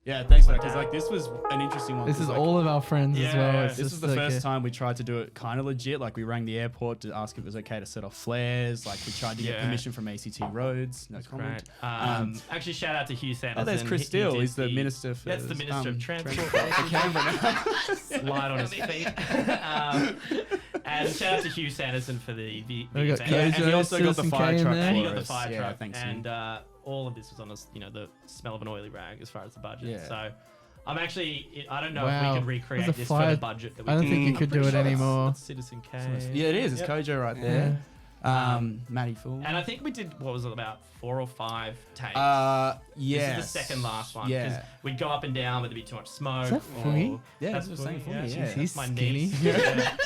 Yeah, thanks for that. Because like this was an interesting one. This is like, all of our friends as well. Yeah. It's This just was the like first time we tried to do it kind of legit. Like we rang the airport to ask if it was okay to set off flares. Like we tried to get Yeah. permission from ACT Roads. No comment. Right. Actually, shout out to Hugh Sanderson. Oh, there's Chris He Steele. did He's the minister for. That's the minister of transport. for Canberra. Slide on his feet. And shout out to Hugh Sanderson for the We got event. Yeah, and he Kojo, also got the Citizen fire K in truck there. And he for got the us. fire Yeah, truck, thanks, and Hugh. all of this was on the smell of an oily rag as far as the budget. Yeah. So I'm actually, I don't know Wow. if we could recreate There's a this fire- for the budget that we I don't did. think you I'm could pretty do it sure anymore. It's Citizen K. Yeah, it is. It's Yep. Kojo right Yeah. there. Matty Fool. And I think we did, what was it, about 4 or 5 takes. Yeah. This is the second last one. Yeah. Because we'd go up and down, but there'd be too much smoke. Is that Fungi? Yeah, that's that's what I'm saying, Fungi, Fungi, yeah. yeah. He's That's my skinny. niece. Yeah.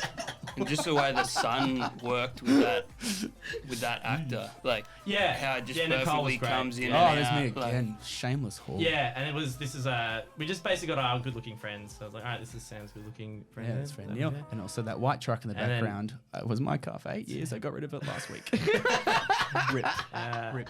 And just the way the sun worked with that actor, like Yeah. how it just Yeah, Nicole was perfectly great. comes in. Oh, and there's out, me like- again. Shameless whore. Yeah, and we just basically got our good-looking friends. So I was like, all right, this is Sam's good-looking friend. Yeah, there. that's friend That Neil. was it. And also that white truck in the And then- background was my car for 8 years. I got rid of it last week. Rip. Rip.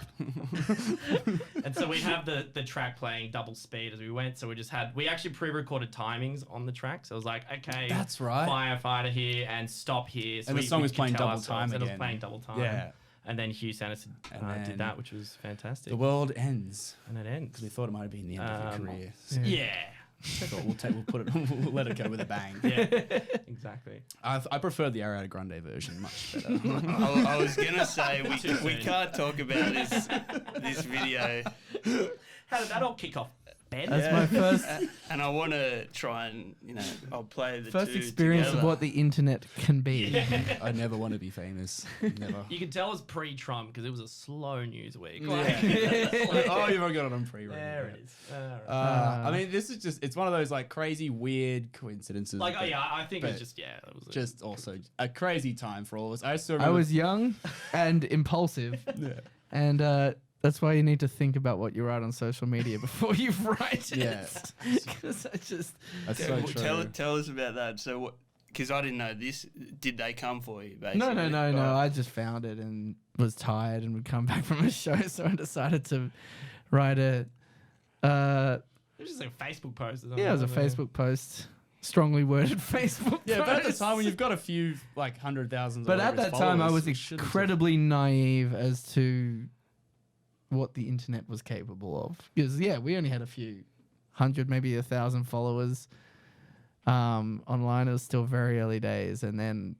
And so we have the track playing double speed as we went. So we actually pre-recorded timings on the track. So it was like, okay, That's right. firefighter here and stop here. So And the song was could playing tell double ourselves, time and it was again. playing double time. Yeah. And then Hugh Sanderson And then did that, which was fantastic. The world ends. And it ends. Because we thought it might have been the end of your career. So Yeah. thought we'll let it go with a bang. Yeah. Exactly. I prefer the Ariana Grande version much better. I was gonna say we soon. can't talk about this video, How did that all kick off, Ben? That's my first and I want to try and I'll play the first two experience together. of what the internet can be. I never want to be famous. Never. You can tell it was pre-Trump because it was a slow news week. Oh, you've got it on pre-roll. There it is. All right. I mean, this is it's one of those like crazy, weird coincidences. Like, but I think it was but just, it was just also a crazy time for all of us. I still I remember. was young and impulsive, Yeah. and that's why you need to think about what you write on social media before you write it. Yeah. Because I just That's so true. Tell us about that. So what? Because I didn't know this. Did they come for you? Basically? no. I just found it and was tired and would come back from a show, so I decided to write a. It was just like a Facebook post. Or something, Yeah, it was a wasn't it? Facebook post, strongly worded Facebook. Yeah, but at the post. time when you've got a few like 100,000. But at that time, I was incredibly naive as to what the internet was capable of. Because we only had a few hundred, maybe 1,000 followers online. It was still very early days, and then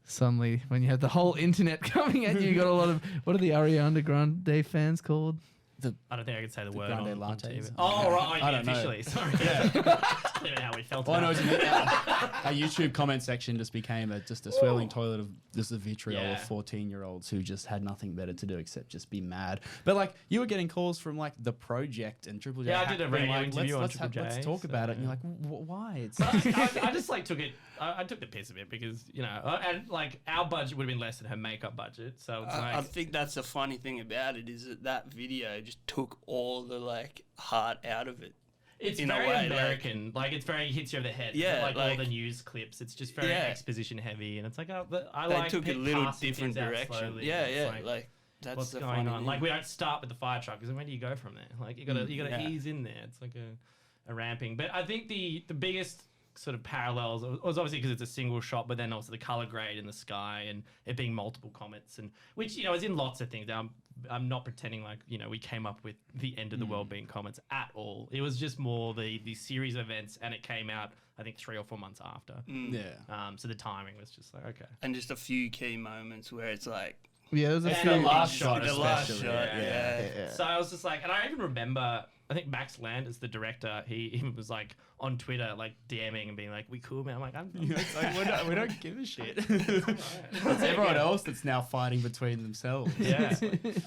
suddenly, when you had the whole internet coming at you, you got a lot of what are the Ariana Grande fans called? I don't think I could say the word Grande on lattes. TV. Oh, right. I Yeah, don't know. officially. Sorry. I don't know how we felt Well, I know about what it. you mean. A YouTube comment section just became just a swirling toilet of just the vitriol Yeah. of 14-year-olds who just had nothing better to do except just be mad. But like you were getting calls from like The Project and Triple J. Yeah, I did a being radio like, interview on let's Triple J, talk so, about it. And you're like, why? It's I just like took it. I took the piss of it because and like our budget would have been less than her makeup budget. So it's I like think that's the funny thing about it is that video just took all the like heart out of it. it's in a very way, American. Like it's very hits you over the head. Yeah, like all like- the news clips. It's just very Yeah. exposition heavy, and it's like but I They like took a pick little passing different things out direction. slowly. Yeah, It's yeah. like, Like that's what's the going funny on? thing. Like we don't start with the fire truck because where do you go from there? Like you gotta yeah. ease in there. It's like a ramping. But I think the biggest sort of parallels was obviously because it's a single shot, but then also the color grade in the sky and it being multiple comets, and which is in lots of things. I'm not pretending like we came up with the end of the world being comets at all. It was just more the series of events, and it came out I think 3 or 4 months after. yeah. So the timing was just like okay. and just a few key moments where it's like Yeah, there's a And few. the last shot the last especially, shot, yeah. yeah. So I was just like, and I even remember, I think Max Landers, the director, he was like on Twitter, like DMing and being like, "We cool, man." I'm like, It's like, we don't give a shit. It's everyone else that's now fighting between themselves. Yeah.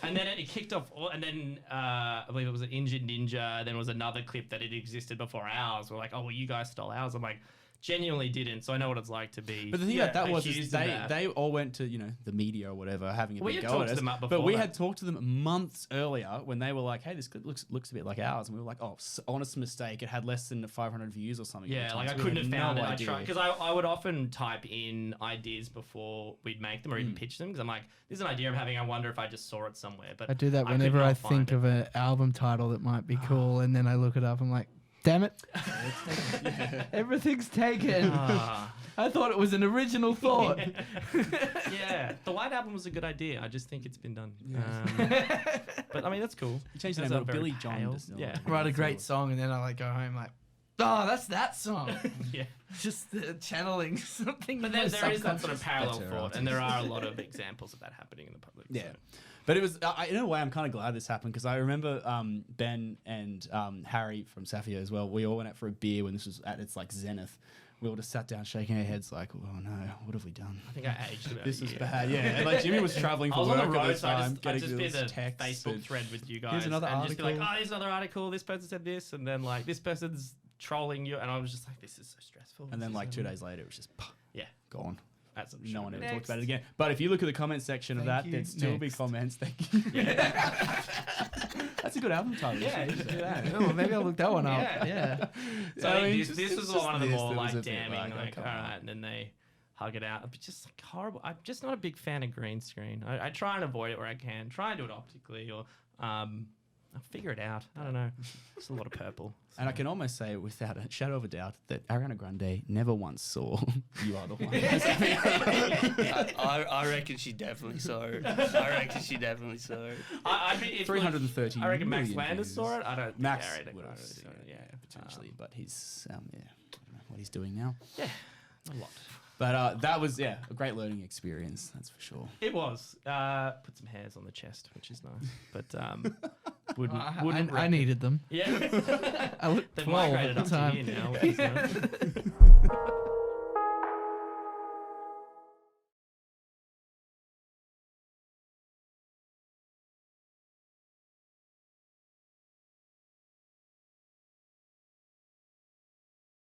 And then it kicked off, and then I believe it was an Injured Ninja. Then was another clip that had existed before ours. We're like, "Oh, well, you guys stole ours." I'm like, genuinely didn't. So I know what it's like to be. But the thing about that was is accused of that. they all went to, you know, the media or whatever, having a We big had go talked at to us. them up But before we that. had talked to them months earlier when they were like, hey, this looks a bit like ours. And we were like, oh, honest mistake. It had less than 500 views or something. at Yeah, the time, like so I we couldn't had have found no it. I idea. tried because I would often type in ideas before we'd make them or even pitch them because I'm like, this is an idea I'm having. I wonder if I just saw it somewhere. But I do that could whenever not I find think it. of an album title that might be cool, and then I look it up. I'm like, damn it, everything's taken. Ah. I thought it was an original thought. Yeah, the White Album was a good idea. I just think it's been done. But I mean, that's cool. You changed the That's name a of very Billy John. pale- Distiller. Yeah. Write a great song, and then I like go home like, oh, that's that song. Yeah. Just channeling something. But in my there is that sort of subconscious. parallel Better thought, and there are a lot of examples of that happening in the public. Yeah. So. But it was, in a way, I'm kind of glad this happened because I remember Ben and Harry from SAFIA as well. We all went out for a beer when this was at its like zenith. We all just sat down shaking our heads like, oh no, what have we done? I think I aged about This a was year. bad. Yeah, and like Jimmy was traveling I for was work on the at the road, so time, I'd getting just be those the texts. Facebook and thread with you guys, another and just be like, article. oh, here's another article. This person said this, and then like this person's trolling you, and I was just like, this is so stressful. And then This like is 2 so- days later, it was just yeah, gone. that's some No one ever shit. talked about it Next. again. But if you look at the comment section of Thank that, you. there'd still be Next. comments. Thank you. That's a good album title. Yeah, You you should should do that. Oh, maybe I'll look that one up. Yeah. Yeah. So I I mean, think this it's was just one of the this more that was like a bit damning, like, oh, like, come all on. right, and then they hug it out. But just like horrible. I'm just not a big fan of green screen. I try and avoid it where I can. Try and do it optically, or I'll figure it out. I don't know. It's a lot of purple. And I can almost say without a shadow of a doubt that Ariana Grande never once saw You Are the One. I reckon she definitely saw it. I reckon she definitely saw it. I mean, if 330 I reckon Max million Landis views. saw it. I don't. Max think Ariana would have Grande seen saw it, it. yeah, potentially, but he's, I don't know what he's doing now. Yeah, a lot. But that was, a great learning experience, that's for sure. It was. Put some hairs on the chest, which is nice. But wouldn't I needed them. Yeah. I looked They've 12 migrated at up the to here time. now, which is nice.